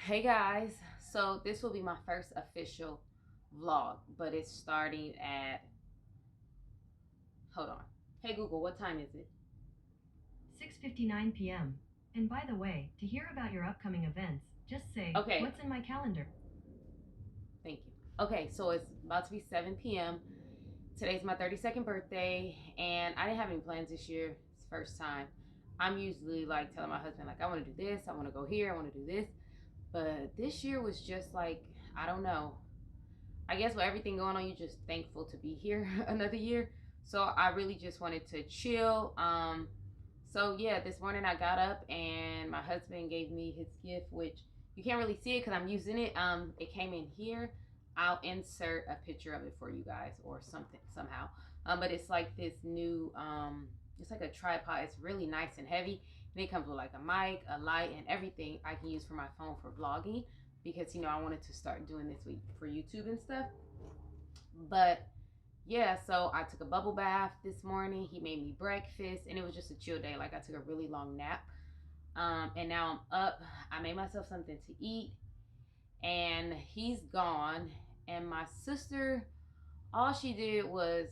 Hey guys, so this will be my first official vlog, but it's starting at, hold on. Hey Google, what time is it? 6:59 p.m. And by the way, to hear about your upcoming events, just say, Okay, "What's in my calendar?" thank you. Okay, so it's about to be 7 p.m. Today's my 32nd birthday, and I didn't have any plans this year. It's the first time. I'm usually like telling my husband, like, I want to do this, I want to go here, I want to do this. But this year was just like, I don't know. I guess with everything going on, you're just thankful to be here another year. So I really just wanted to chill. So yeah, this morning I got up and my husband gave me his gift, which you can't really see it because I'm using it. It came in here. I'll insert a picture of it for you guys or something somehow. But it's like this new it's like a tripod. It's really nice and heavy. And it comes with like a mic, a light, and everything I can use for my phone for vlogging because I wanted to start doing this week for YouTube and stuff. But yeah, so I took a bubble bath this morning. He made me breakfast, and it was just a chill day. Like I took a really long nap, and now I'm up. I made myself something to eat, and he's gone. And my sister, all she did was,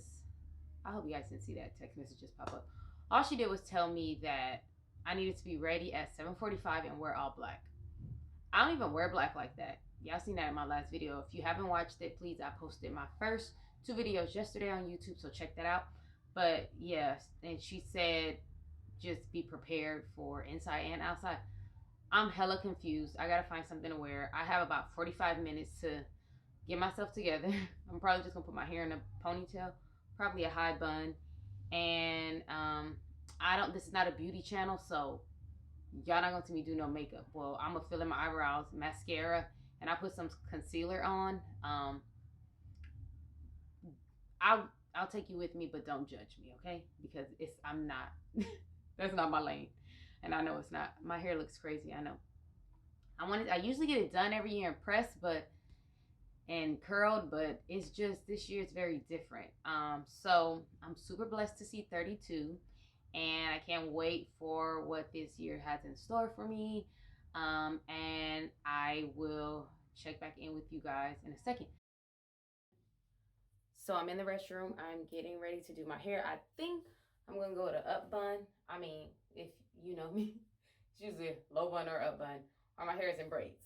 I hope you guys didn't see that text message just pop up. All she did was tell me that I needed to be ready at 7:45 and wear all black. I don't even wear black like that. Y'all seen that in my last video. If you haven't watched it, please, I posted my first two videos yesterday on YouTube, so check that out. But yes, and she said just be prepared for inside and outside. I'm hella confused. I gotta find something to wear. I have about 45 minutes to get myself together. I'm probably just gonna put my hair in a ponytail, probably a high bun, and I don't. This is not a beauty channel, so y'all not gonna see me do no makeup. Well, I'm gonna fill in my eyebrows, mascara, and I put some concealer on. I'll take you with me, but don't judge me, okay? Because I'm not. That's not my lane, and I know it's not. My hair looks crazy. I know. I usually get it done every year and pressed, but and curled, but it's just this year it's very different. So I'm super blessed to see 32, and I can't wait for what this year has in store for me. And I will check back in with you guys in a second. So I'm in the restroom. I'm getting ready to do my hair. I think I'm gonna go to up bun. I mean, if you know me, it's usually a low bun or up bun, or my hair is in braids.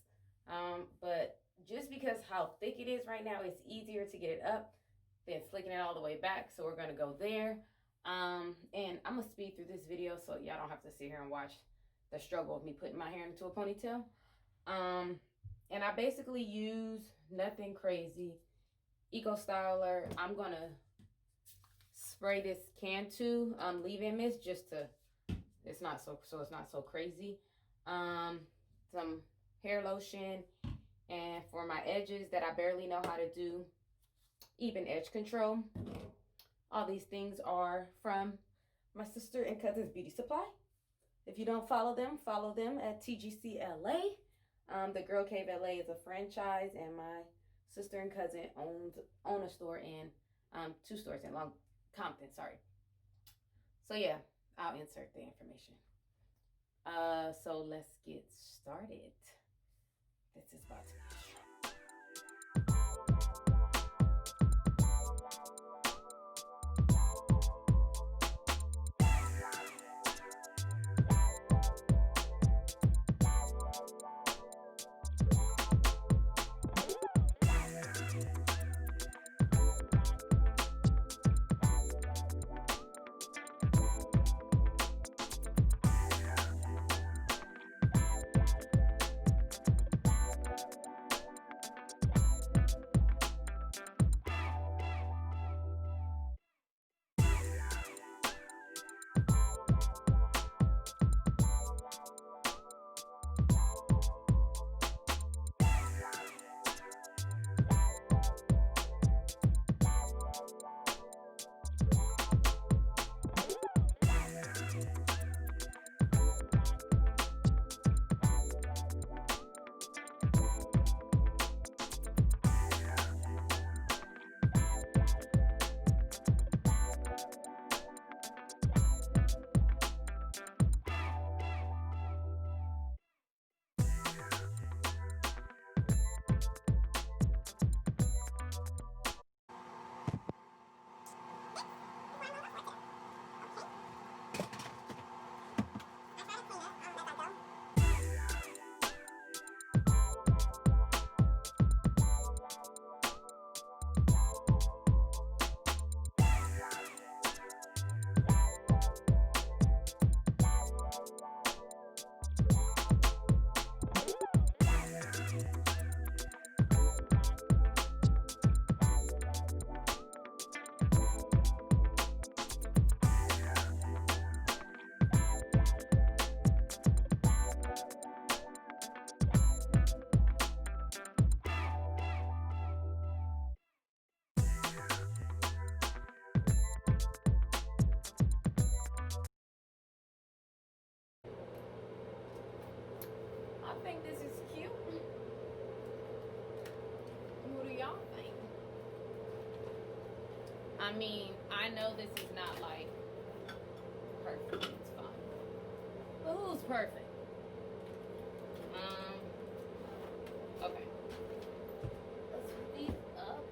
But just because how thick it is right now, it's easier to get it up than flicking it all the way back. So we're gonna go there. And I'm gonna speed through this video so y'all don't have to sit here and watch the struggle of me putting my hair into a ponytail. And I basically use nothing crazy. Eco Styler. I'm gonna spray this Cantu leave-in mist just to it's not so crazy. Some hair lotion, and for my edges that I barely know how to do, even edge control. All these things are from my sister and cousin's beauty supply. If you don't follow them at TGC LA. The Girl Cave LA is a franchise, and my sister and cousin own a store in two stores in Long Compton. Sorry. So yeah, I'll insert the information. So let's get started. This is about to be think this is cute. What do y'all think? I mean, I know this is not like perfect. It's fine. But who's perfect? Okay. Let's put these up.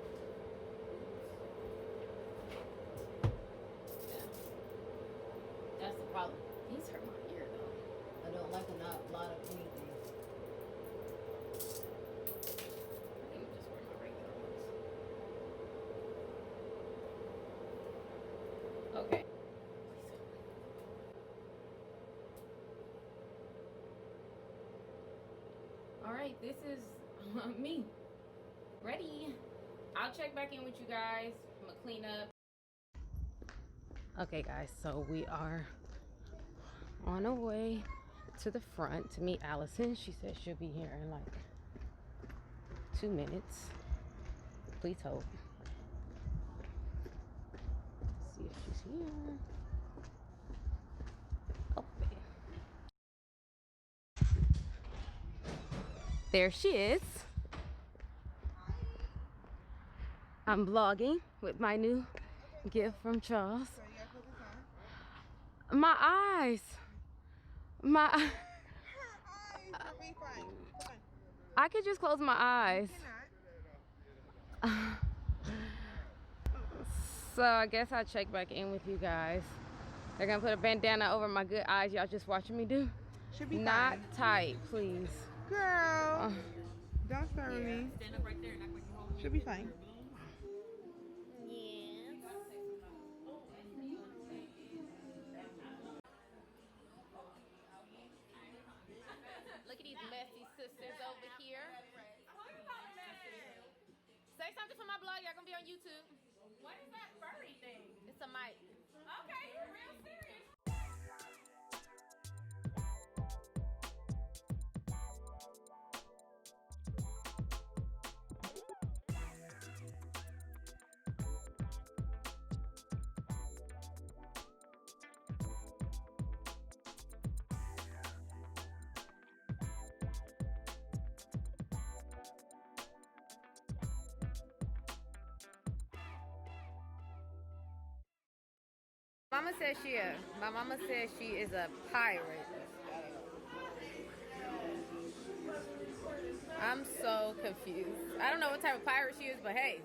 Yeah. That's the problem. These hurt my ear though. I don't like a lot of anything. I think I'm just wearing my regular ones. Okay. All right, this is me. Ready. I'll check back in with you guys. I'm gonna clean up. Okay guys, so we are on our way to the front to meet Allison. She said she'll be here in like 2 minutes. Please hold. Let's see if she's here. Okay. There she is. I'm vlogging with my new gift from Charles. My eyes. My eyes will be fine. Come on. I could just close my eyes. So I guess I'll check back in with you guys. They're gonna put a bandana over my good eyes. Y'all just watching me do. Should be not fine. Tight, please. Girl, don't start with me. Stand up right there and act like you hold. Should be fine. Look at these messy sisters over here. Say something for my blog. Y'all gonna be on YouTube. What is that furry thing? It's a mic. Okay, you're real serious. My mama says she is a pirate. I'm so confused. I don't know what type of pirate she is, but hey.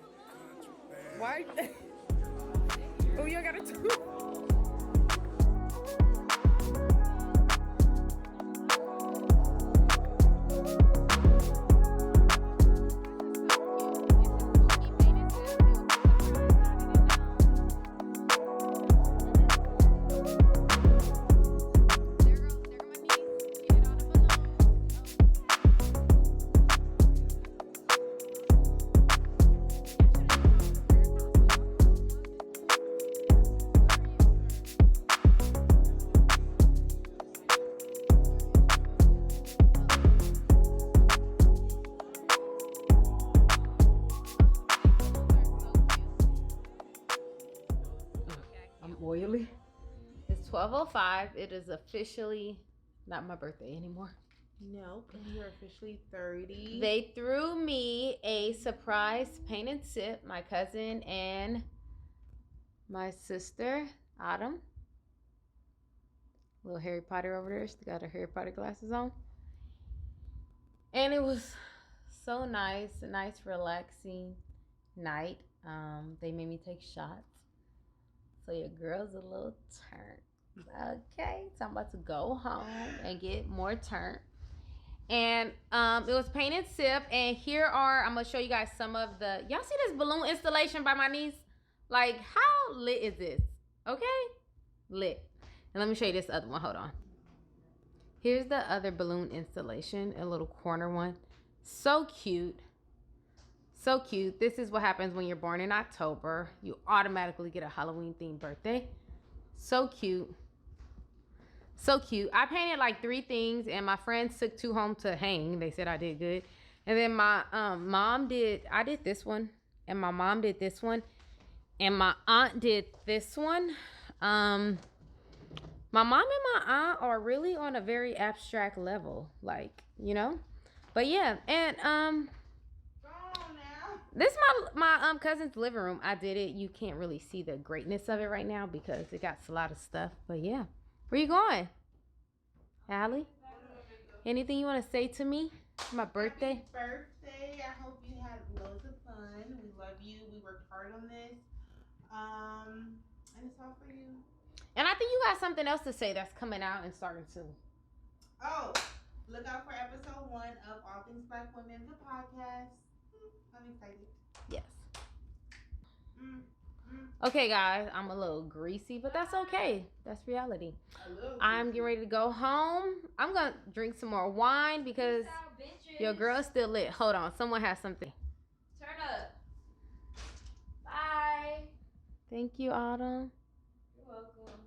Why? Oh, you got a tooth. Oily. It's 12:05. It is officially not my birthday anymore. Nope, you're officially 30. They threw me a surprise paint and sip. My cousin and my sister, Autumn. Little Harry Potter over there. She got her Harry Potter glasses on. And it was so nice. A nice, relaxing night. They made me take shots. So your girl's a little turned. Okay, so I'm about to go home and get more turned. And it was paint and sip. And here are, I'm gonna show you guys some of the, y'all see this balloon installation by my niece? Like, how lit is this? Okay, lit. And let me show you this other one, hold on. Here's the other balloon installation, a little corner one. So cute. So cute. This is what happens when you're born in October. You automatically get a Halloween themed birthday. So cute. So cute. I painted like 3 things and my friends took 2 home to hang. They said I did good. And then my I did this one. And my mom did this one. And my aunt did this one. My mom and my aunt are really on a very abstract level. Like, you know? But yeah, and Go on now. this is my cousin's living room. I did it. You can't really see the greatness of it right now because it got a lot of stuff. But yeah, where you going, Allie? Anything you want to say to me? My birthday. Happy birthday. I hope you had loads of fun. We love you. We worked hard on this. And it's all for you. And I think you got something else to say that's coming out and starting soon. Oh, look out for episode 1 of All Things Black Women, the podcast. I'm excited. Yes. Okay, guys, I'm a little greasy, but that's okay. That's reality. I'm getting ready to go home. I'm going to drink some more wine because your girl's still lit. Hold on. Someone has something. Turn up. Bye. Thank you, Autumn. You're welcome.